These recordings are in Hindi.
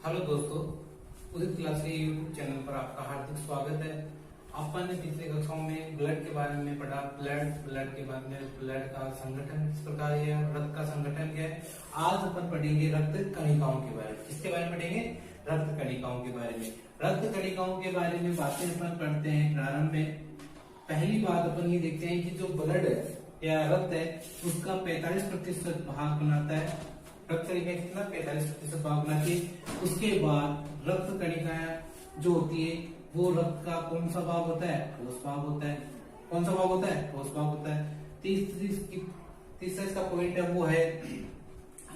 हेलो दोस्तों, उदित क्लास के यूट्यूब चैनल पर आपका हार्दिक स्वागत है। अपन ने पिछले कक्षाओं में ब्लड के बारे में पढ़ा। ब्लड के बाद में ब्लड का संगठन किस प्रकार है, रक्त का संगठन क्या है। आज अपन पढ़ेंगे रक्त कणिकाओं के बारे में। किसके बारे में पढ़ेंगे? रक्त कणिकाओं के बारे में। रक्त कणिकाओं के बारे में बातें अपन पढ़ते हैं। प्रारंभ में पहली बात अपन ये देखते हैं कि जो ब्लड है या रक्त है उसका 45% भाग बनाता है। रक्त कणिका कितना? 45% भाग बनाती है। उसके बाद रक्त कणिका जो होती है वो रक्त का कौन सा भाग होता है? ठोस भाग होता है। कौन सा भाग होता है? ठोस भाग होता है। तीसरा इसका पॉइंट है वो है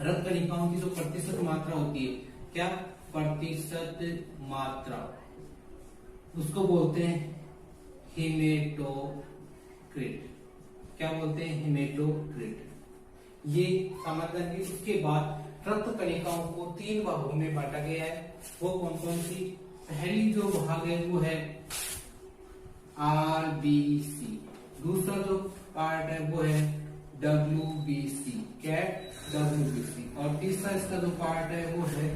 रक्त कणिकाओं की जो प्रतिशत मात्रा होती है। क्या? प्रतिशत मात्रा, उसको बोलते हैं हेमेटोक्रिट। क्या बोलते हैं? हेमेटोक्रिट। ये समझ लेंगे। उसके बाद रक्त कणिकाओं को 3 भागों में बांटा गया है। वो कौन कौन सी? पहली जो भाग है वो है आरबीसी। दूसरा जो पार्ट है वो है डब्ल्यूबीसी। क्या है? डब्ल्यूबीसी। और तीसरा इसका जो पार्ट है वो है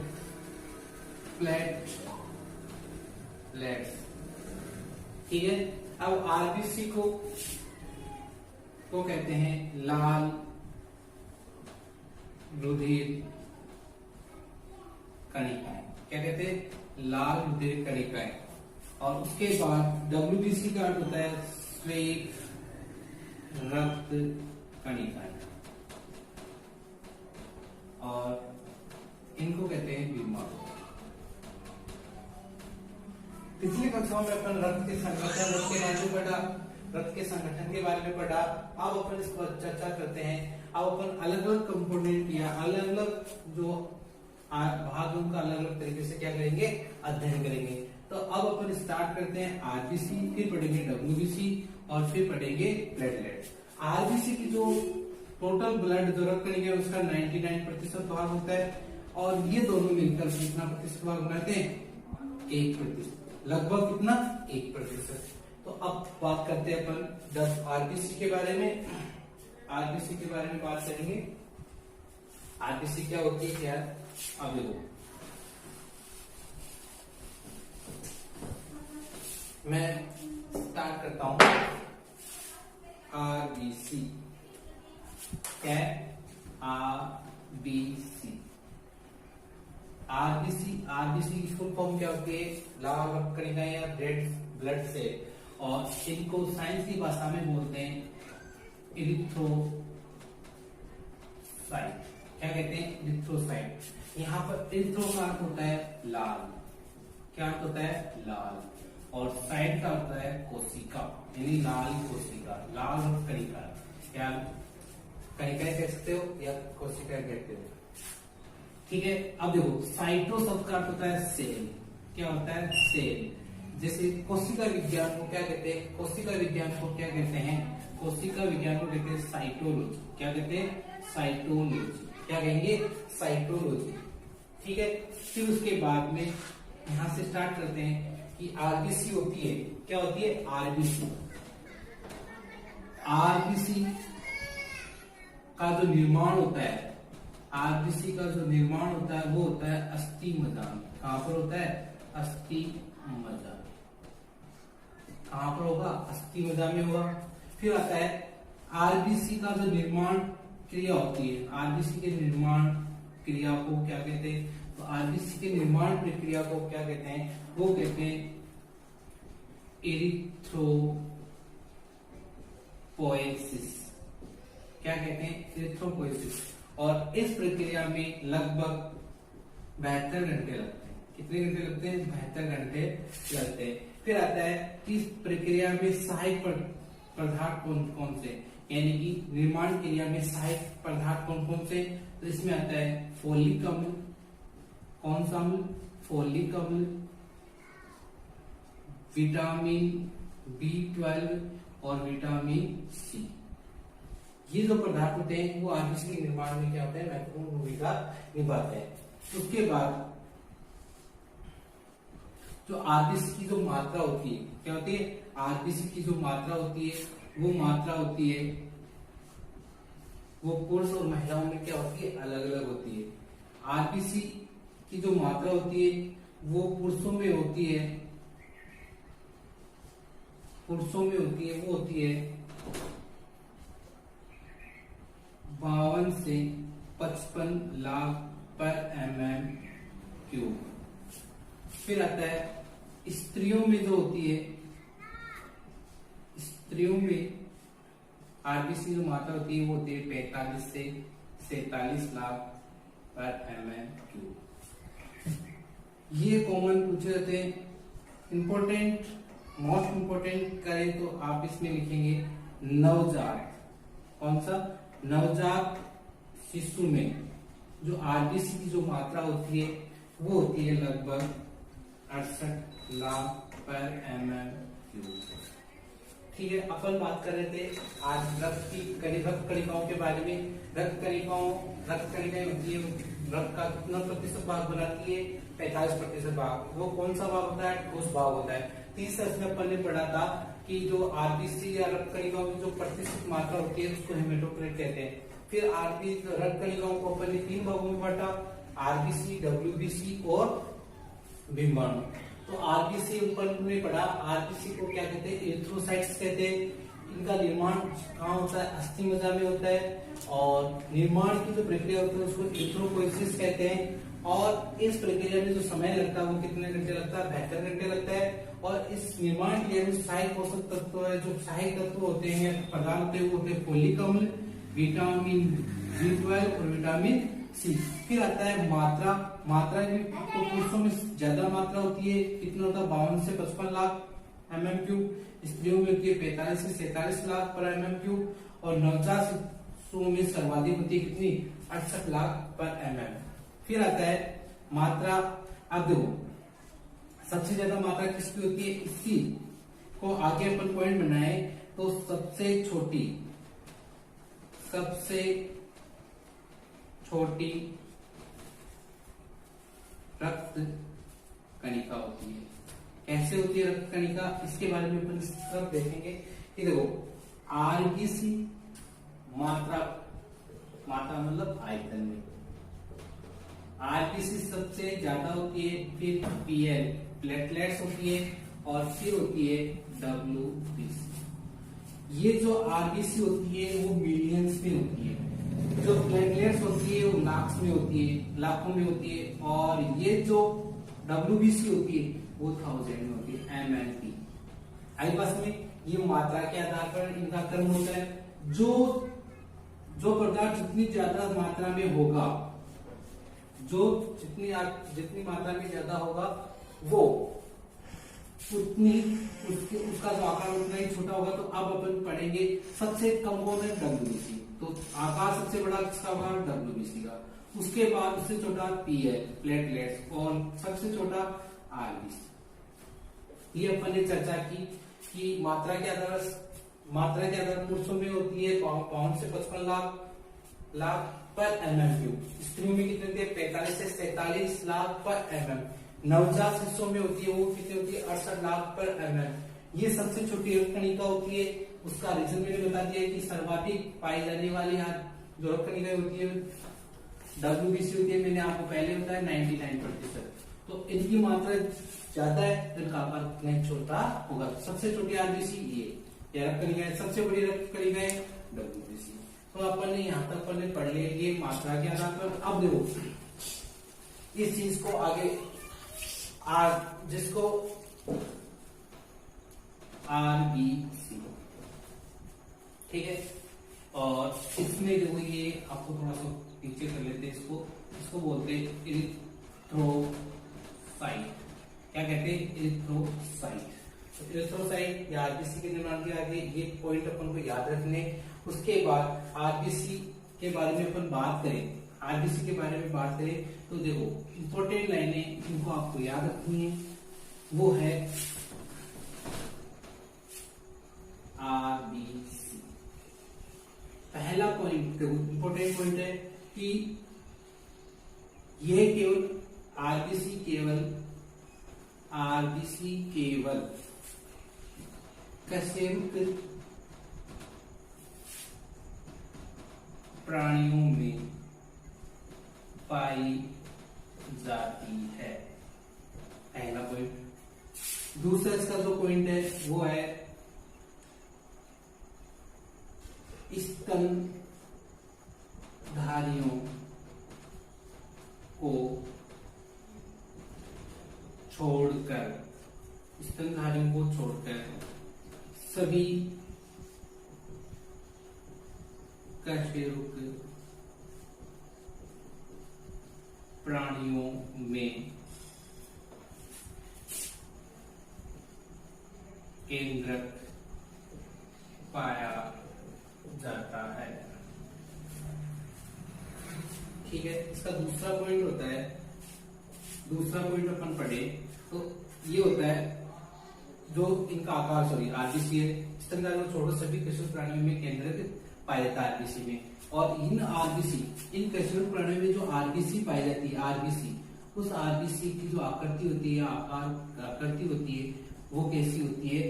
प्लेट्स। ठीक है। अब आरबीसी को कहते हैं लाल रुधिर कणिकाएं। क्या कहते हैं? लाल रुधिर कणिकाएं। और उसके बाद डब्ल्यूबीसी का अर्थ होता है श्वेत रक्त कणिकाएं, और इनको कहते हैं बीमार। पिछली कक्षाओं में अपन रक्त के संगठन, रक्त के बारे में पढ़ा, रक्त के संगठन के बारे में पढ़ा। अब अपन इस पर चर्चा करते हैं। अब अपन अलग अलग कंपोनेंट या अलग अलग जो भाग उनका अलग अलग तरीके से क्या करेंगे? अध्ययन करेंगे। तो अब अपन स्टार्ट करते हैं आरबीसी, फिर पढ़ेंगे डब्ल्यूबीसी और फिर पढ़ेंगे प्लेटलेट। आरबीसी की जो टोटल ब्लड जो रक्त कणिका है उसका 99% भाग होता है, और ये दोनों मिलकर कितना प्रतिशत भाग बनाते हैं? 1%। लगभग कितना? 1%। तो अब बात करते हैं अपन आरबीसी के बारे में। आरबीसी के बारे में बात करेंगे। आरबीसी क्या होती है? क्या? अब देखो, मैं स्टार्ट करता हूं। आरबीसी क्या? आरबीसी आरबीसी की फुल फॉर्म क्या होती है? लाल रक्त कणिकाएं या रेड ब्लड सेल, और इनको साइंस की भाषा में बोलते हैं इरिथ्रोसाइट। क्या कहते हैं? इरिथ्रोसाइट। यहाँ पर इरिथ्रो का अर्थ होता है लाल। क्या अर्थ होता है? लाल। और साइट का अर्थ है कोशिका, यानी लाल कोशिका, लाल रक्त कणिका। क्या कणिकाएं कह सकते हो या कोशिकाएं कहते हो? ठीक है। अब देखो, साइटो शब्द का अर्थ होता है सेल। क्या होता है? सेल। जैसे कोशिका विज्ञान को क्या कहते हैं? कोशिका विज्ञान को क्या कहते हैं? कोशिका विज्ञान को कहते हैं साइटोलॉजी। क्या कहते हैं? साइटोलॉजी। क्या कहेंगे? साइटोलॉजी। ठीक है। फिर उसके बाद में यहां से स्टार्ट करते हैं कि आरबीसी होती है। क्या होती है? आरबीसी। आरबीसी का जो निर्माण होता है, आरबीसी का जो निर्माण होता है वो होता है अस्थि मज्जा। कहां पर होता है? अस्थि मज्जा। कहां पर होगा? अस्थि मज्जा में होगा। फिर आता है आरबीसी का जो निर्माण क्रिया होती है। आरबीसी के निर्माण क्रिया को क्या कहते हैं? तो आरबीसी के निर्माण प्रक्रिया को क्या कहते हैं? वो कहते हैं इरिथ्रोपोएसिस। क्या कहते हैं? इरिथ्रोपोएसिस। और इस प्रक्रिया में लगभग 72 घंटे लगते हैं। कितने घंटे लगते हैं? 72 घंटे लगते हैं। फिर आता है कि इस प्रक्रिया में सहायक पदार्थ कौन से, यानी कि निर्माण क्रिया में सहायक पदार्थ कौन कौन से? तो इसमें आता है फोलिक अम्ल। कौन सा अम्ल? फोलिक अम्ल, विटामिन B12 और विटामिन सी। ये जो पदार्थ होते हैं वो आरबीसी के निर्माण में क्या होते हैं? महत्वपूर्ण भूमिका निभाते हैं। उसके बाद जो आरबीसी की जो मात्रा होती है, क्या होती है? आरबीसी की जो मात्रा होती है वो मात्रा होती है, वो पुरुष और महिलाओं में क्या होती है? अलग अलग होती है। आरबीसी की जो मात्रा होती है वो पुरुषों में होती है, वो होती है 52 से 55 लाख पर mm³। फिर आता है स्त्रियों में जो होती है, स्त्रियों में आरबीसी जो मात्रा होती है वो होती है 45 से 47 लाख पर mm³। ये कॉमन पूछे जाते हैं। इंपॉर्टेंट, मोस्ट इंपॉर्टेंट करें तो आप इसमें लिखेंगे नवजात। कौन सा? नवजात शिशु में जो आरबीसी की जो मात्रा होती है वो होती है लगभग 68 लाख पर mm³। ठीक है, अपन बात कर रहे थे आज रक्त कणिकाओं के बारे में। रक्त कणिकाएं होती है, रक्त का कितना प्रतिशत भाग बनाती है? 45% भाग। वो कौन सा भाग होता है? ठोस भाग होता है। तीसरा इसमें अपन ने पढ़ा था कि जो आरबीसी या रक्त कणिकाओं की जो प्रतिशत मात्रा होती है उसको हेमेटोक्रिट कहते हैं। फिर रक्त कणिकाओं को अपन ने 3 भागों में बांटा, आरबीसी, डब्ल्यूबीसी और बिम्बाणु। तो आरबीसी ऊपर ने पढ़ा, आरबीसी को क्या कहते हैं? एरिथ्रोसाइट्स कहते हैं। इनका निर्माण कहाँ होता है? अस्थि मज्जा में होता है। और निर्माण की जो प्रक्रिया होती है उसको एरिथ्रोपोइसिस कहते हैं। और इस प्रक्रिया में जो समय लगता है वो कितने घंटे लगता है? 72 घंटे लगता है। और इस निर्माण के लिए जो सहायक पोषक तत्व है, जो सहायक तत्व होते हैं, प्रदान होते हैं, वो होते हैं फोलिक अम्ल, विटामिन B12 और विटामिन सी। फिर आता है मात्रा भी तो पुरुषों में ज्यादा मात्रा होती है, कितना होता है? 52 से 55 लाख mm³। स्त्रियों में होती है 45 से 47 लाख पर mm³। और नवजात शिशुओं में सर्वाधिक होती है कितनी? 68 लाख पर mm। फिर आता है मात्रा। अब देखो सबसे ज्यादा मात्रा किसकी होती है? इसी को आगे अपन पॉइंट बनाए तो सबसे छोटी रक्त कणिका होती है। कैसे होती है रक्त कणिका? इसके बारे में अपन सब देखेंगे। कि देखो आरबीसी मात्रा मतलब आयतन में आरबीसी सबसे ज्यादा होती है। फिर पीएल प्लेटलेट्स होती है और फिर होती है डब्ल्यूबीसी। ये जो आरबीसी होती है वो मिलियंस में होती है, जो प्लेटलेट्स होती है वो लाखों में होती है। और ये जो डब्ल्यूबीसी होती है वो 1000 में होती है, एमएलपी। आई बस में ये मात्रा के आधार पर इनका क्रम होता है। जो पदार्थ जितनी ज्यादा मात्रा में होगा, जितनी मात्रा में ज्यादा होगा वो उसका जो आकार उतना ही छोटा होगा। तो अब अपन पढ़ेंगे सबसे कम कौन है? डब्ल्यूबीसी। तो आकार सबसे बड़ा किसका होगा? डब्ल्यूबीसी का। उसके बाद उससे छोटा पीएल प्लेटलेट्स और सबसे छोटा आरबीसी। ये अपन ने चर्चा की कि मात्रा के आधार पुरुषों में होती है 52 से 55 लाख पर mm³। स्त्रियों में कितने होती है? 45 से 47 लाख पर mm। नवजात शिशुओं में होती है वो कितनी होती है? 68 लाख पर mm। ये सबसे छोटी रक्त कणिका होती है। उसका रीजन मैंने बता दिया कि सर्वाधिक पाई जाने वाली जो रक्त कणिका होती है डब्ल्यूबीसी होती है। मैंने आपको पहले बताया 99%। तो इनकी मात्रा ज्यादा है तो इनका आकार नहीं छोटा होगा। सबसे छोटी आरबीसी ये रक्त कणिका है, सबसे बड़ी रक्त कणिका है डब्ल्यूबीसी। तो अपन ने यहाँ तक अपन ने पढ़ लिया ये मात्रा के आधार पर। अब देखो इस चीज को आगे जिसको आरबीसी, ठीक है। और इसमें देखो ये आपको थोड़ा सा पीछे कर लेते हैं, इसको बोलते हैं इरिथ्रोसाइट। क्या कहते हैं? इरिथ्रोसाइट। तो इरिथ्रोसाइट या आरबीसी के निर्माण के आगे ये पॉइंट अपन को याद रखने। उसके बाद आरबीसी के बारे में अपन बात करें, तो देखो इंपॉर्टेंट लाइनें इनको आपको याद रखनी है। वो है आरबीसी। पहला पॉइंट देखो इंपॉर्टेंट पॉइंट है कि यह केवल आरबीसी केवल कशेरुक प्राणियों में पाई जाती है, पहला पॉइंट। दूसरा इसका जो पॉइंट है वो है स्तनधारियों को छोड़कर सभी कशेरुक प्राणियों में केंद्रक पाया जाता है। ठीक है, इसका दूसरा पॉइंट होता है, दूसरा पॉइंट अपन पढ़े तो ये होता है जो इनका आकार, सॉरी आरबीसी है, स्तनधारियों को छोड़कर सभी कशेरुक प्राणियों में केंद्रक पाया जाता है आरबीसी में। और इन कशेरुक प्राणियों में जो आरबीसी पाई जाती है, आरबीसी, उस आरबीसी की जो आकृति होती है, आकृति होती है, वो कैसी होती है?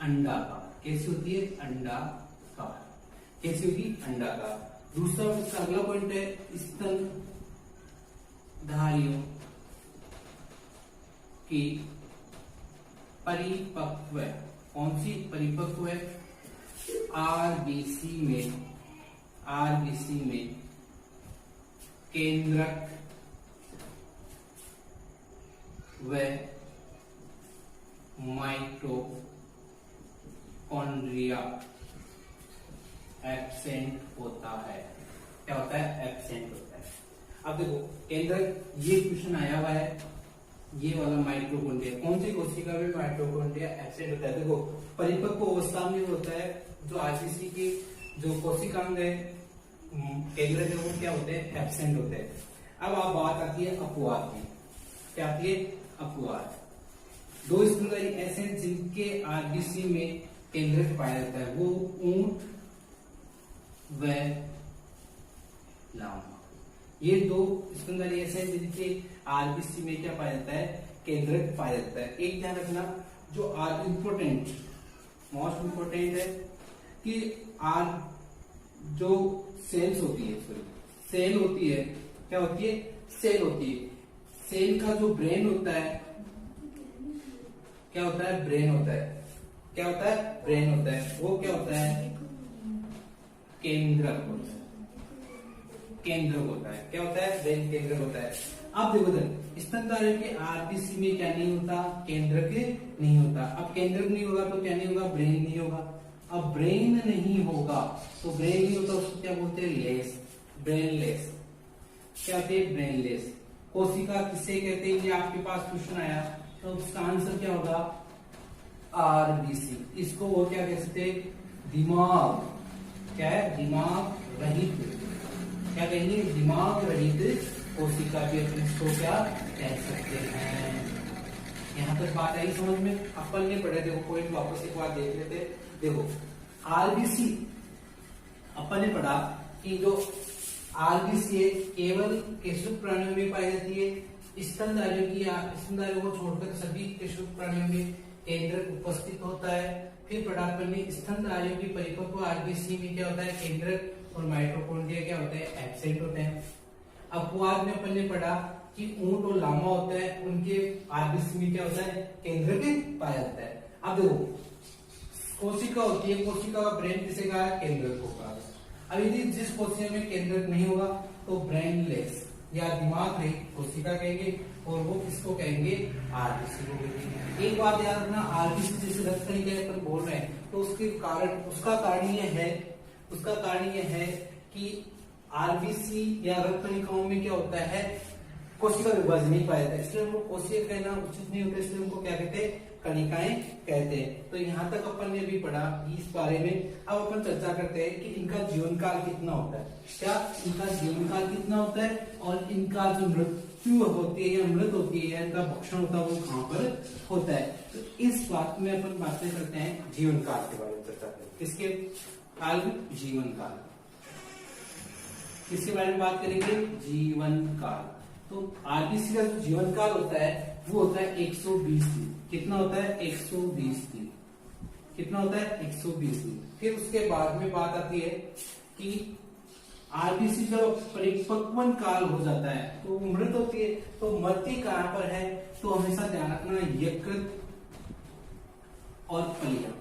अंडाकार। कैसी होती है? अंडाकार। कैसी होगी? अंडाकार। दूसरा इसका अगला पॉइंट है स्तनधारियों की परिपक्व, कौन सी परिपक्व है? आरबीसी में केंद्रक व माइटोकॉन्ड्रिया एब्सेंट होता है। क्या होता है? एब्सेंट होता है। अब देखो केंद्रक, ये क्वेश्चन आया हुआ है, ये वाला माइटोकॉन्ड्रिया, कौन सी कोशिका में माइटोकॉन्ड्रिया एब्सेंट होता है? देखो परिपक्व अवस्था में होता है, जो आरबीसी की जो कोशिकांग है, केंद्रक है, वो क्या होते हैं? एब्सेंट होते हैं। अब आप बात आती है अपवाद की। क्या आती है? अपवाद। दो स्तनधारी ऐसे हैं जिनके आरबीसी में केंद्रक पाया जाता है, वो ऊंट व लामा। ये दो स्तनधारी ऐसे हैं जिनके आरबीसी में क्या पाया जाता है? केंद्रक पाया जाता है। एक ध्यान रखना, जो मोस्ट इंपोर्टेंट है कि जो सेल्स होती है, सेल होती है, क्या होती है? सेल होती है। सेल का जो ब्रेन होता है, क्या होता है? ब्रेन होता है। क्या होता है? ब्रेन होता है। वो क्या होता है? केंद्रक होता है। केंद्रक होता है। क्या होता है? ब्रेन केंद्रक होता है। अब देखो स्तनधारियों के आरबीसी में क्या नहीं होता? केंद्रक नहीं होता। अब केंद्रक नहीं होगा तो क्या नहीं होगा? ब्रेन नहीं होगा। अब ब्रेन नहीं होगा तो ब्रेन नहीं होता, उसको क्या बोलते हैं? Less, brainless. क्या होते हैं? ब्रेनलेस। कोशिका किसे कहते हैं? ये आपके पास क्वेश्चन आया तो उसका आंसर क्या होगा? आरबीसी। इसको वो क्या कह सकते हैं? दिमाग। क्या है? दिमाग रहित। क्या कहेंगे? दिमाग रहित कोशिका भी अपन इसको क्या कह सकते हैं। यहाँ तक बात आई समझ में? अपन ने पढ़े, देखो पॉइंट वापस एक बार देख लेते। देखो आरबीसी अपन ने पढ़ा कि जो आरबीसी है केवल कशेरुक प्राणियों में पाई जाती है। स्तनधारियों को छोड़कर सभी कशेरुक प्राणियों में केंद्रक उपस्थित होता है। फिर पढ़ा अपन ने स्तनधारियों की परिपक्व आरबीसी में क्या होता है? केंद्रक और माइटोकॉन्ड्रिया क्या होते हैं? एब्सेंट होते हैं। अपवाद में अपन ने पढ़ा कि ऊंट और लामा होता है, उनके आरबीसी में क्या होता है? केंद्रक पाया जाता है। अब देखो कोशिका होती है, कोशिका का ब्रेन किसे कहा? केंद्रक को कहा। अब यदि जिस कोशिका में केंद्रक नहीं होगा तो ब्रेनलेस या दिमाग रहित कोशिका कहेंगे, और वो किसको कहेंगे? आरबीसी को कहेंगे। एक बात याद रखना, आरबीसी जैसे रक्त कणिका अपन बोल रहे हैं तो उसका कारण ये है कि आरबीसी या रक्त कणिकाओं में क्या होता है? कोशिका विभाजन नहीं पाया जाता है, इसलिए उनको कोशिका कहना उचित नहीं होता, इसलिए उनको क्या कहते हैं? कणिकाएं कहते हैं। तो यहाँ तक अपन ने भी पढ़ा इस बारे में। अब अपन चर्चा करते हैं कि इनका जीवन काल कितना होता है। क्या इनका जीवन काल कितना होता है, और इनका जो मृत्यु होती है या मृत होती है या इनका भक्षण होता है वो कहाँ पर होता है। तो इस बात में अपन बातें करते हैं जीवन काल के बारे में चर्चा करते हैं। किसके काल? जीवन काल। किसके बारे में बात करेंगे? जीवन काल। तो आरबीसी का जो जीवन काल होता है वो होता है 120 दिन। कितना होता है? 120 दिन। कितना होता है? 120 दिन। फिर उसके बाद में बात आती है कि आरबीसी जब परिपक्वन काल हो जाता है तो मृत होती है, तो मृत्यु कहां पर है, तो हमेशा ध्यान रखना यकृत और पलिया,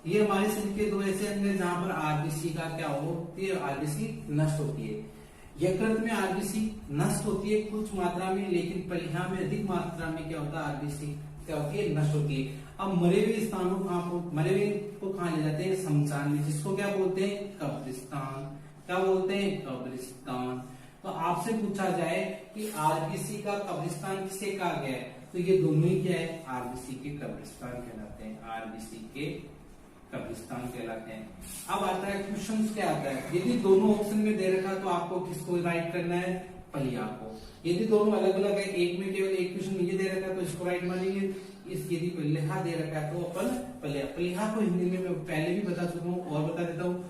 ये हमारे शरीर के दो ऐसे अंग हैं जहां पर आरबीसी का क्या होती है, आरबीसी नष्ट होती है। यकृत में आरबीसी नष्ट होती है कुछ मात्रा में, लेकिन पलिया में अधिक मात्रा में क्या होता है, आरबीसी क्या होती है, नष्ट होती है। अब मरे हुए स्थानों मरे हुए को कहां ले जाते हैं, शमशान में, जिसको क्या बोलते हैं, कब्रिस्तान। क्या बोलते हैं, कब्रिस्तान। तो आपसे पूछा जाए कि आरबीसी का कब्रिस्तान किसे कहा गया है, तो ये दोनों ही क्या है, आरबीसी के कब्रिस्तान कहलाते हैं, आरबीसी के कब्रिस्तान कहलाते हैं। अब आता है क्वेश्चन, क्या आता है, यदि दोनों ऑप्शन में दे रखा तो आपको किसको राइट करना है, पलिया को। यदि दोनों अलग अलग है, एक में केवल एक क्वेश्चन ये दे रखा है तो इसको राइट मानेंगे, इस यदि पलिया दे रखा है तो अपन पलिया। पलिया को हिंदी में मैं पहले भी बता चुका हूँ और बता देता हूँ,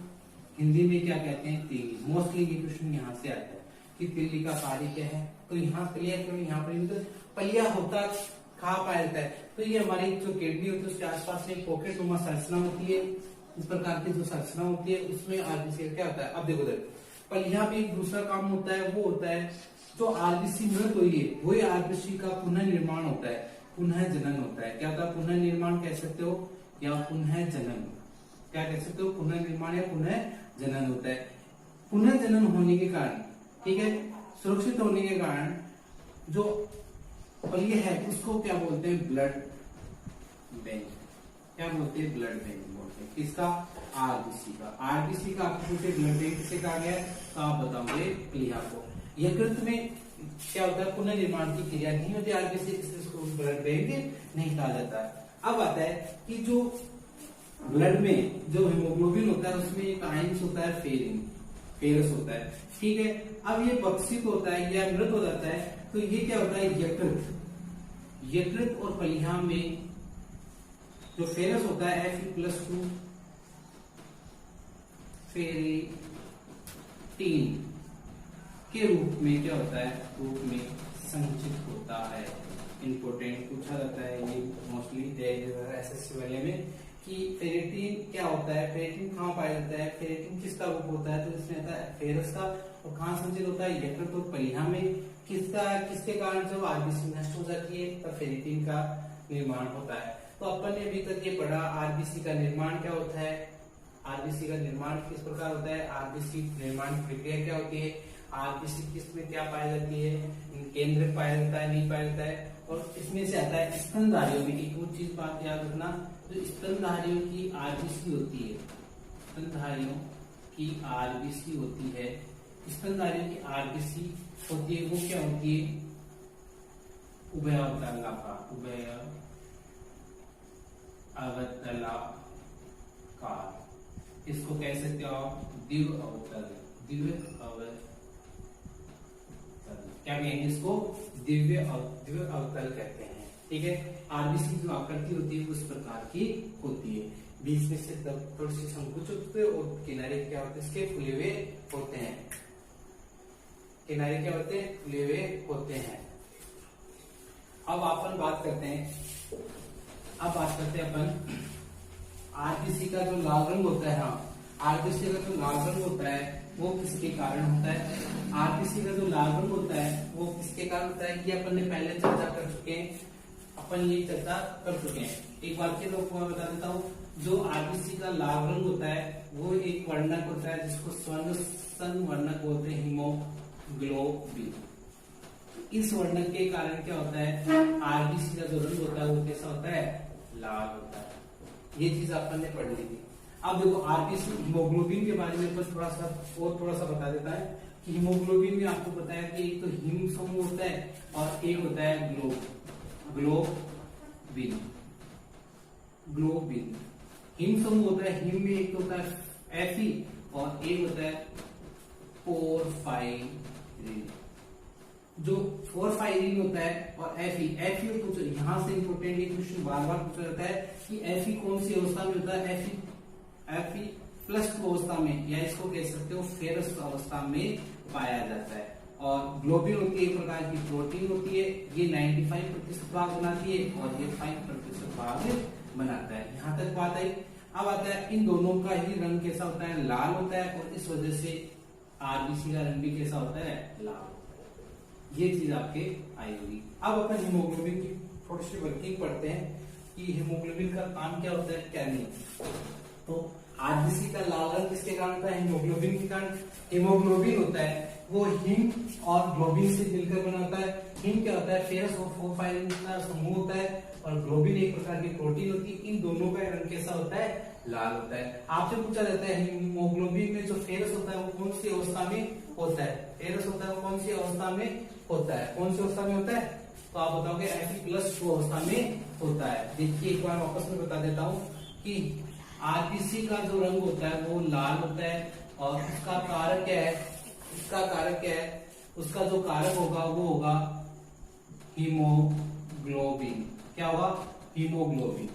हिंदी में क्या कहते हैं, तीली। मोस्टली ये क्वेश्चन यहाँ से आता है कि तिल्ली का कार्य क्या है, तो यहाँ पलिया क्यों, यहाँ पर तो पलिया होता कहाँ पाया जाता है, तो ये हमारी जो किडनी होती है उसके आसपास एक पॉकेट नुमा संरचना होती है, इस प्रकार की जो संरचना होती है उसमें आरबीसी क्या होता है। अब देखो पलिया भी एक दूसरा काम होता है, वो होता है जो आरबीसी मृत हुई है वही आरबीसी का पुनः निर्माण होता है, पुनः जनन होता है। क्या होता है, पुनः निर्माण कह सकते हो या पुनः जनन, क्या कह सकते हो, पुनः निर्माण या पुनः जनन होता है। पुनः जनन होने के कारण, ठीक है, सुरक्षित होने के कारण जो पलिया है उसको क्या बोलते हैं, ब्लड बैंक। क्या बोलते हैं, ब्लड बैंक बोलते हैं। किसका, आरबीसी का। आरबीसी का आपको पूछे ब्लड बैंक किसे कहा गया है, तो आप बताओगे पलिया को। यकृत में क्या होता है, पुनः निर्माण की क्रिया नहीं होती आरबीसी, इसको ब्लड बैंक नहीं कहा जाता है। अब आता है कि जो ब्लड में जो हीमोग्लोबिन होता है उसमें एक आयंस होता है, फेरस होता है, ठीक है। अब ये बक्षित होता है या मृत हो जाता है, तो ये क्या होता है, यकृत और पलिया में जो फेरस होता है Fe+2 फेरेटीन के रूप में क्या होता है, रूप में संचित होता है। इंपोर्टेंट पूछा जाता है ये मोस्टली एसएससी वाले में कि फेरेटीन क्या होता है, फेरेटीन कहाँ पाया जाता है, फेरेटीन किसका रूप होता है, तो इसमें आता है फेरस का, और कहाँ संचित होता है, यकृत और पलिया में। किसके कारण जब आरबीसी नष्ट हो जाती है तब फेरेटीन का निर्माण होता है। तो अपन ने अभी तक ये पढ़ा आरबीसी का निर्माण क्या होता है, आरबीसी का निर्माण किस प्रकार होता है, आरबीसी निर्माण प्रक्रिया क्या होती है, आरबीसी किसमें क्या पाया जाती है, केंद्र पाया जाता है, नहीं पाया जाता है, और इसमें से आता है स्तनधारियों में। एक और चीज बात याद रखना, जो स्तनधारियों की आरबीसी होती है, स्तनधारियों की आरबीसी होती है, स्तनधारियों की आरबीसी होती है वो क्या होती है, उभयअवतलाकार, इसको कह सकते हो आप दिव्य अवतल, क्या कहेंगे इसको, दिव्य अवतल कहते हैं, ठीक है। आरबीसी जो आकृति होती है उस प्रकार की होती है, बीच में से थोड़ी सी संकुचित होते हैं और किनारे क्या होते हैं, इसके फुले हुए होते हैं, किनारे क्या होते हैं, फुले हुए होते हैं। अब अपन बात करते हैं, अपन आरबीसी का जो लाल रंग होता है, हाँ, आरबीसी का जो लाल रंग होता है वो किसके कारण होता है, आरबीसी का जो लाल रंग होता है वो किसके कारण होता है, ये अपन ने पहले चर्चा कर चुके हैं, एक बार के लोग मैं बता देता हूँ। जो आरबीसी का लाल रंग होता है वो एक वर्णक होता है जिसको स्वर्ण संवर्णक बोलते हैं, हीमोग्लोबिन। इस वर्णक के कारण क्या होता है, आरबीसी का जो रंग होता है वो कैसा होता है, लाल होता है। ये चीज अपन ने पढ़ ली थी। अब देखो आरबीसी हीमोग्लोबिन के बारे में थोड़ा सा बता देता है कि हीमोग्लोबिन में आपको पता है कि एक तो हिम समूह होता है और एक होता है ग्लोबिन। हिम समूह होता है, हिम में एक होता है Fe और एक होता है पोरफायरिन। जो पोरफायरिन होता है और Fe पूछो, यहां से इंपोर्टेंट ये क्वेश्चन बार बार पूछा जाता है कि Fe कौन सी अवस्था में होता है, Fe+2 अवस्था में, या इसको कह सकते हो फेरस अवस्था में पाया जाता है। और ग्लोबिन होती है एक प्रकार की प्रोटीन होती है, ये 95% भाग बनाती है और ये 5% भाग बनाता है। यहाँ तक बात आई। अब आता है इन दोनों का ही रंग कैसा होता है, लाल होता है, और इस वजह से आरबीसी का रंग भी कैसा होता है, लाल होता है। ये चीज आपके आई होगी। अब अपन हीमोग्लोबिन की थोड़ी सी वर्किंग पढ़ते हैं कि हीमोग्लोबिन का काम क्या होता है क्या नहीं। तो आरबीसी का लाल रंग किसके कारण होता है, हीमोग्लोबिन के कारण। हीमोग्लोबिन होता है वो हीम और ग्लोबिन से मिलकर बना होता है। हीम क्या होता है, फेरस और फोस्फाइलिन का समूह होता है, और ग्लोबिन एक प्रकार की प्रोटीन होती है। इन दोनों का रंग कैसा होता है, लाल होता है। आपसे पूछा जाता है हीमोग्लोबिन में जो फेरस होता है वो कौन सी अवस्था में होता है, फेरस होता है वो कौन सी अवस्था में होता है, कौन सी अवस्था में होता है, तो आप बताओगे Fe+2 अवस्था में होता है। देखिए एक बार वापस में बता देता हूँ कि आरबीसी का जो रंग होता है वो लाल होता है, और उसका कारक क्या है, उसका कारक क्या है, उसका जो कारक होगा वो होगा हीमोग्लोबिन। क्या होगा, हीमोग्लोबिन।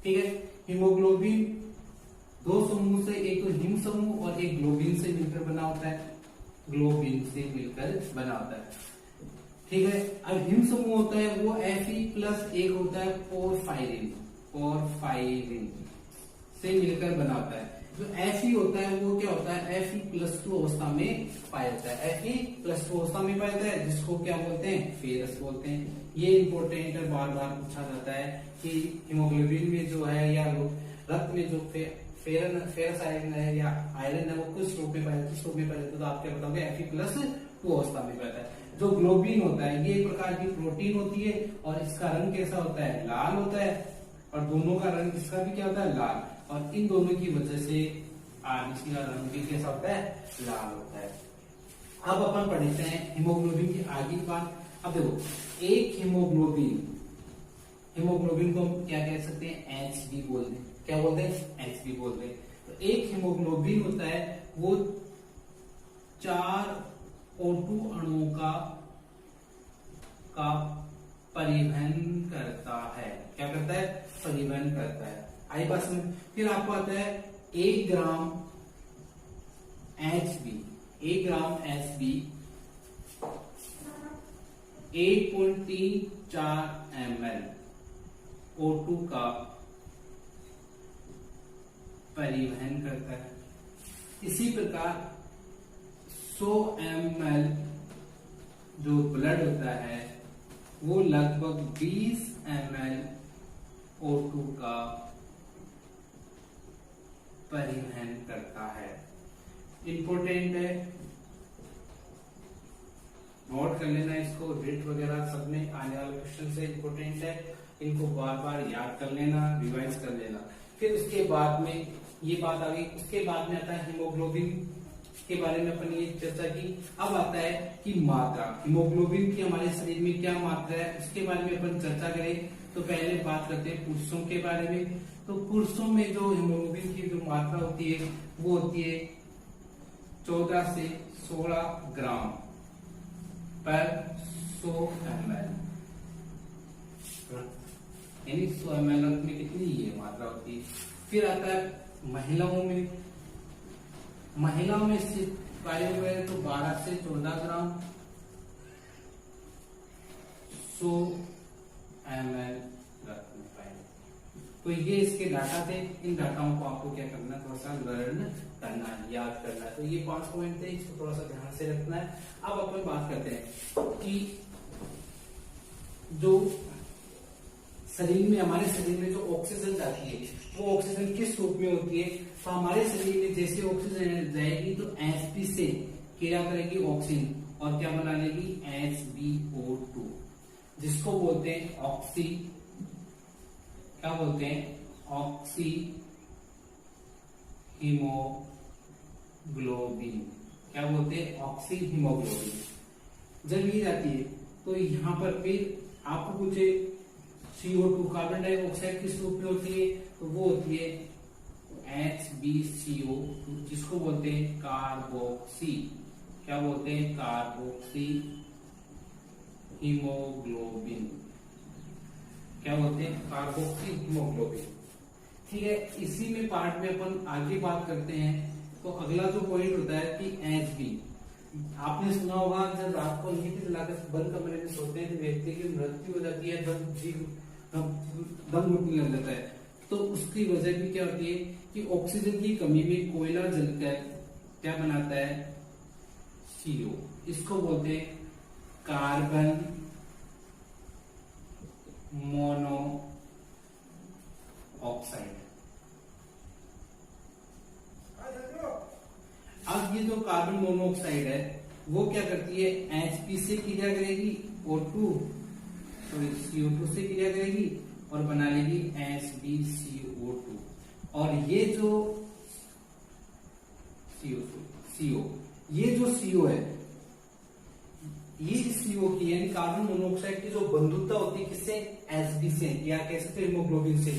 ठीक है, हीमोग्लोबिन दो समूह से, एक तो हिम समूह और एक ग्लोबिन से मिलकर बना होता है, ग्लोबिन से मिलकर बना होता है। ठीक है, अब हिम समूह होता है वो Fe+1 होता है पोरफायरिन, पोरफायरिन से मिलकर बना होता है। जो Fe होता है वो क्या होता है, Fe+2 अवस्था में पाया जाता है, Fe+2 अवस्था में पाया जाता है, जिसको क्या बोलते हैं, फेरस बोलते हैं। ये इंपॉर्टेंट है, बार बार पूछा जाता है कि हीमोग्लोबिन में जो है या रक्त में जो फेरस आयरन है या आयरन है वो किस रूप में पाया जाता है, किस रूप में पाया जाता है, तो आप क्या बताओगे, Fe+2 अवस्था में पाया जाता है। जो ग्लोबिन होता है ये एक प्रकार की प्रोटीन होती है, और इसका रंग कैसा होता है, लाल होता है, और दोनों का रंग इसका भी क्या होता है, लाल, और इन दोनों की वजह से आरबीसी का रंग भी कैसा होता है, लाल होता है। अब अपन पढ़ते हैं हीमोग्लोबिन की आगे की बात। अब देखो, एक हीमोग्लोबिन को हम क्या कह सकते हैं, एचबी बोलते हैं। क्या बोलते हैं, एचबी बोलते हैं। तो एक हीमोग्लोबिन होता है वो 4 O2 अणुओं का परिवहन करता है। क्या करता है, परिवहन करता है। आई बात समझ। फिर आपको आता है 1 ग्राम एचबी, 1 ग्राम एचबी 1.34 ml O2 का परिवहन करता है। इसी प्रकार 100 ml जो ब्लड होता है वो लगभग 20 ml O2 का परिवहन करता है। इंपॉर्टेंट है, नोट कर लेना इसको, रेट वगैरह सब में आने वाले क्वेश्चन से इंपॉर्टेंट है, इनको बार बार याद कर लेना, रिवाइज कर लेना। फिर उसके बाद में ये बात आ गई, उसके बाद में आता है हीमोग्लोबिन के बारे में अपन ये चर्चा की। अब आता है कि मात्रा, हीमोग्लोबिन की हमारे शरीर में क्या मात्रा है उसके बारे में अपन चर्चा करें। तो पहले बात करते हैं पुरुषों के बारे में। तो पुरुषों में जो हीमोग्लोबिन की जो मात्रा होती है वो होती है 14 से 16 ग्राम पर 100 ml, यानी 100 ml में कितनी ये मात्रा होती है। फिर आता है महिलाओं में, महिलाओं में स्थित पाए हुए तो 12 से 14 ग्राम 100 ml रक्त में पाए। तो ये इसके डाटा थे, इन डाटाओं को आपको क्या करना है, थोड़ा सा लर्न करना है, याद करना है। तो ये 5 पॉइंट थे, इसको थोड़ा सा ध्यान से रखना है। अब अपन बात करते हैं कि जो शरीर में, हमारे शरीर में जो ऑक्सीजन जाती है वो ऑक्सीजन किस रूप में होती है। तो हमारे शरीर में जैसे ऑक्सीजन जाएगी तो Hp से क्या करेगी, ऑक्सीजन, और क्या बना लेगी, HbO2, जिसको बोलते हैं ऑक्सी, क्या बोलते हैं, ऑक्सी हीमोग्लोबिन। क्या बोलते हैं, ऑक्सी हीमोग्लोबिन। जब ये जाती है तो यहाँ पर फिर आपको पूछे CO2 कार्बन डाइऑक्साइड किस रूप में होती है, तो वो होती है HbCO, जिसको बोलते हैं कार्बोक्सी। क्या बोलते हैं, कार्बोक्सी हीमोग्लोबिन। क्या बोलते हैं, कार्बोक्सी हीमोग्लोबिन। ठीक है, इसी में पार्ट में अपन आगे बात करते हैं। तो अगला जो पॉइंट होता है कि Hb, आपने सुना होगा जब रात को नींद जलाकर बंद कमरे में सोते हैं तो व्यक्ति की मृत्यु हो जाती है, दम घुटने लग जाता है। तो उसकी वजह भी क्या होती है कि ऑक्सीजन की कमी में कोयला जलकर क्या बनाता है, CO, इसको बोलते हैं कार्बन मोनो ऑक्साइड। अब ये जो कार्बन मोनोऑक्साइड है वो क्या करती है, Hp से क्रिया करेगी, CO2 से क्रिया करेगी और बना लेगी HbCO2। और ये जो CO, ये जो CO है, ये CO की यानी कार्बन मोनोऑक्साइड की जो बंधुता होती है किससे, Hb से, या कह सकते हैं हीमोग्लोबिन से,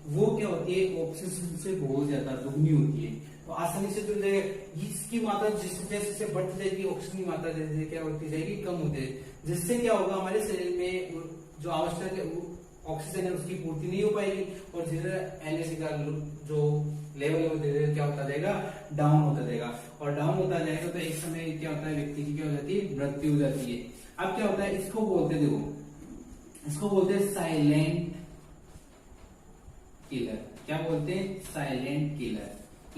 वो क्या होती है ऑक्सीजन से बहुत ज्यादा दुगनी होती है, तो आसानी से जुड़ जाएगा। इसकी मात्रा जैसे जैसे बढ़ती जाएगी, ऑक्सीजन की मात्रा जैसे क्या होती जाएगी, कम होती जाएगी, जिससे क्या होगा हमारे शरीर में जो आवश्यक ऑक्सीजन है उसकी पूर्ति नहीं हो पाएगी और धीरे NaC का जो लेवल है वो धीरे धीरे क्या होता जाएगा, डाउन होता जाएगा। और डाउन होता जाएगा तो एक समय क्या होता है, व्यक्ति की क्या हो जाती है, मृत्यु हो जाती है। अब क्या होता है, इसको बोलते हैं, देखो इसको बोलते हैं साइलेंट किलर। क्या बोलते हैं, साइलेंट किलर,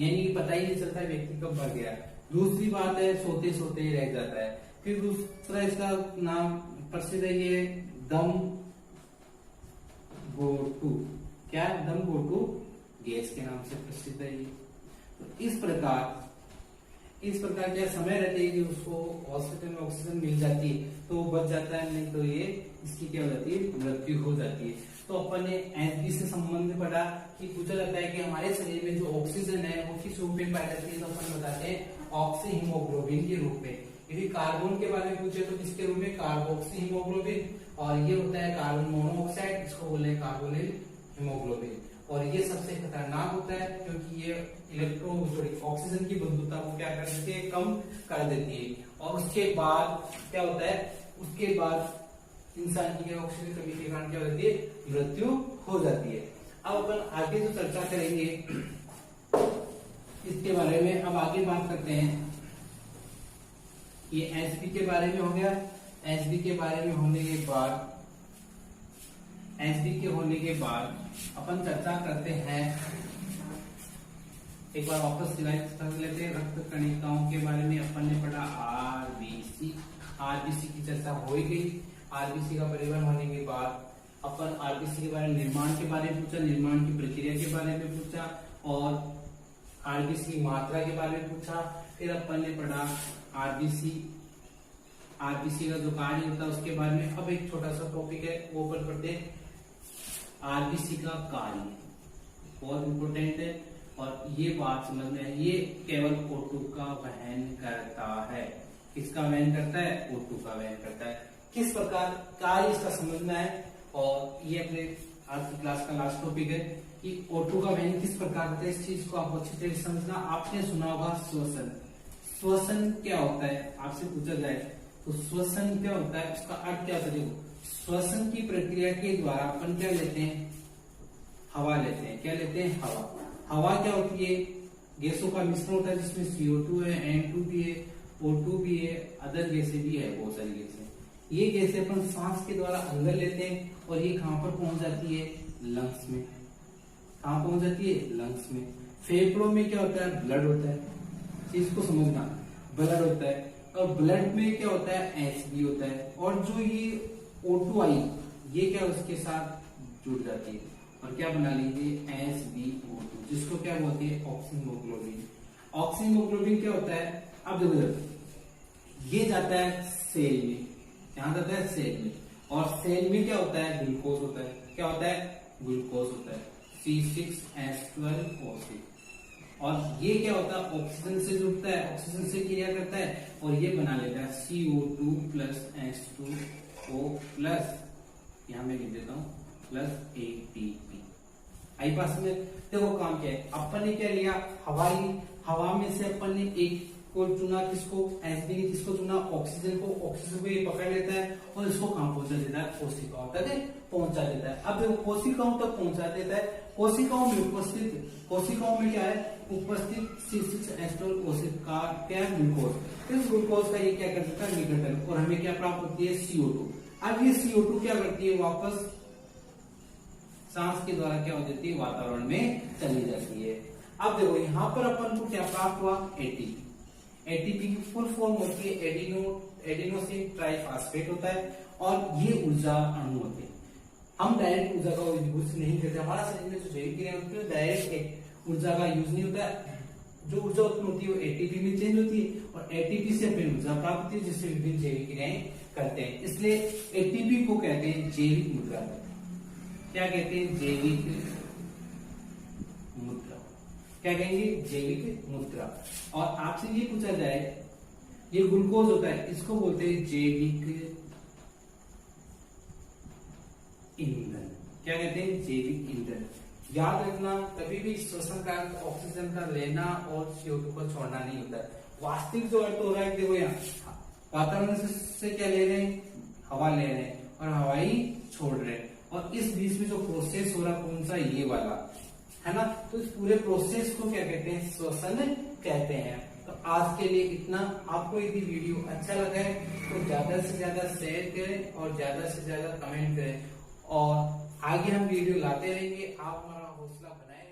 यानी पता ही नहीं चलता है व्यक्ति कब मर गया। दूसरी बात है सोते सोते ही रह जाता है। फिर दूसरा इसका नाम प्रसिद्ध है, ये दम घोटू, क्या दम घोटू गैस के नाम से प्रसिद्ध है ये। तो इस प्रकार क्या समय रहते हैं कि उसको हॉस्पिटल में ऑक्सीजन मिल जाती है तो वो बच जाता है, नहीं तो ये इसकी क्या हो जाती है, मृत्यु हो जाती है। तो अपन ने Hb से संबंध पढ़ा कि पूछा जाता है कि हमारे शरीर में जो ऑक्सीजन है वो किस रूप में पाई जाती है, तो अपन बताते हैं ऑक्सी हीमोग्लोबिन के रूप में। यदि कार्बन के बारे में पूछे तो किसके रूप में, कार्बोक्सी हीमोग्लोबिन। और ये होता है कार्बन मोनोऑक्साइड, इसको बोले हैं कार्बोनिल हीमोग्लोबिन। और ये सबसे खतरनाक होता है क्योंकि ये ऑक्सीजन की बंधुता को क्या कर देती है, कम कर देती है। और उसके बाद क्या होता है, उसके बाद इंसान की ऑक्सीजन कमी के कारण क्या होती है, मृत्यु हो जाती है। अब अपन आगे जो चर्चा करेंगे इसके बारे में, अब आगे बात करते हैं। ये Hb के बारे में हो गया। Hb के बारे में होने के बाद, Hb के होने के बाद अपन चर्चा करते हैं, एक बार वापस रिवाइज कर लेते हैं। रक्त कणिकाओं के बारे में अपन ने पढ़ा आरबीसी की चर्चा हो ही गई। आरबीसी का परिवहन होने के बाद अपन आरबीसी के बारे में निर्माण के बारे में पूछा, निर्माण की प्रक्रिया के बारे में पूछा और आरबीसी की मात्रा के बारे में पूछा। फिर अपन ने पढ़ा आरबीसी का जो कार्य होता है उसके बारे में। अब एक छोटा सा टॉपिक है वो अपन पढ़ते हैं, आरबीसी का कार्य बहुत इंपोर्टेंट है। और ये बात समझ में है, ये केवल O2 का वहन करता है। किसका वहन करता है, O2 का वहन करता है। किस प्रकार कार्य इसका समझना है। और ये अपने आज की क्लास का लास्ट टॉपिक है कि O2 का वहन किस प्रकार होता है। इस चीज को आप अच्छी तरह समझना। आपने सुना होगा श्वसन। श्वसन क्या होता है, आपसे पूछा जाए तो श्वसन क्या होता है, उसका अर्थ क्या होता है। श्वसन की प्रक्रिया के द्वारा अपन क्या लेते हैं, हवा लेते हैं। क्या लेते हैं, हवा। हवा क्या होती है, गैसों का मिश्रण होता है जिसमें CO2 है, N2 भी है, O2 भी है, अदर गैसें भी है, बहुत सारी गैसें। ये गैसें अपन सांस के द्वारा अंदर लेते हैं और ये कहां पर पहुंच जाती है, लंग्स में। कहां पहुंच जाती है, लंग्स में। फेफड़ों में क्या होता है, ब्लड होता है। चीज को समझना, ब्लड होता है और ब्लड में क्या होता है, Hb होता है। और जो ये O2 आई ये क्या उसके साथ जुड़ जाती है और क्या बना लीजिए, HbO2, जिसको क्या बोलते हैं, ऑक्सीहीमोग्लोबिन। ऑक्सीहीमोग्लोबिन क्या होता है, अब देखो ये जाता है सेल में। यहाँ जाता है सेल में और सेल में क्या होता है, ग्लूकोज होता है। क्या होता है, ग्लूकोज होता है, C6H12O6। और ये क्या होता है, ऑक्सीजन से जुड़ता है, ऑक्सीजन से क्रिया करता है और ये बना लेता है CO2 प्लस H2O प्लस, यहां मैं लिख देता हूं, प्लस ATP। आई पास में देखो काम क्या है, अपन ने क्या लिया, हवा में से अपन ने एक को चुना, किसको, Hb ने किसको चुना, ऑक्सीजन को। ऑक्सीजन को ये पकड़ लेता है और इसको कहां पहुंचा देता है, कोशिकाओं तक पहुंचा देता है। अब देखो कोशिकाओं तक पहुंचा देता है, कोशिकाओं में क्या है, उपस्थित C6H12O6 का क्या, ग्लूकोज। इस ग्लूकोज का ये क्या कर देता है, विघटन, और हमें क्या प्राप्त होती है, CO2। अब ये CO2 क्या करती है, वापस सांस के द्वारा क्या हो जाती है, वातावरण में चली जाती है। अब देखो यहां पर अपन को क्या प्राप्त हुआ, ATP। एटीपी की फुल फॉर्म होती है एडिनोसिन ट्राइफॉस्फेट होता है, और ये ऊर्जा अणु होते हैं। हम डायरेक्ट ऊर्जा का यूज नहीं करते, हमारा शरीर में जो जैविक क्रिया होती है डायरेक्ट ऊर्जा का यूज नहीं होता है। जो ऊर्जा उत्पन्न होती है वो एटीपी में चेंज होती है, और एटीपी से अपनी ऊर्जा प्राप्त होती है, जिससे विभिन्न जैविक क्रियाएं करते हैं। इसलिए एटीपी को कहते हैं जैविक मुद्रा। क्या कहते हैं? जैविक मुद्रा। क्या कहेंगे? जैविक मुद्रा। और आपसे ये पूछा जाए, ये ग्लूकोज होता है, इसको बोलते हैं जैविक ईंधन। क्या कहते हैं? जैविक ईंधन। याद रखना, कभी भी श्वसन का अर्थ ऑक्सीजन का लेना और CO2 को छोड़ना नहीं होता है। वास्तविक जो अर्थ हो रहा है, देखो यहाँ वातावरण से क्या ले रहे हैं? हवा ले रहे हैं, और हवा ही छोड़ रहे हैं, और इस बीच में जो प्रोसेस हो रहा है कौन सा? ये वाला है ना। तो इस पूरे प्रोसेस को क्या कहते हैं? श्वसन कहते हैं। तो आज के लिए इतना। आपको यदि वीडियो अच्छा लगा है तो ज्यादा से ज्यादा शेयर करें और ज्यादा से ज्यादा कमेंट करें, और आगे हम वीडियो लाते रहेंगे। आप हमारा हौसला बनाए।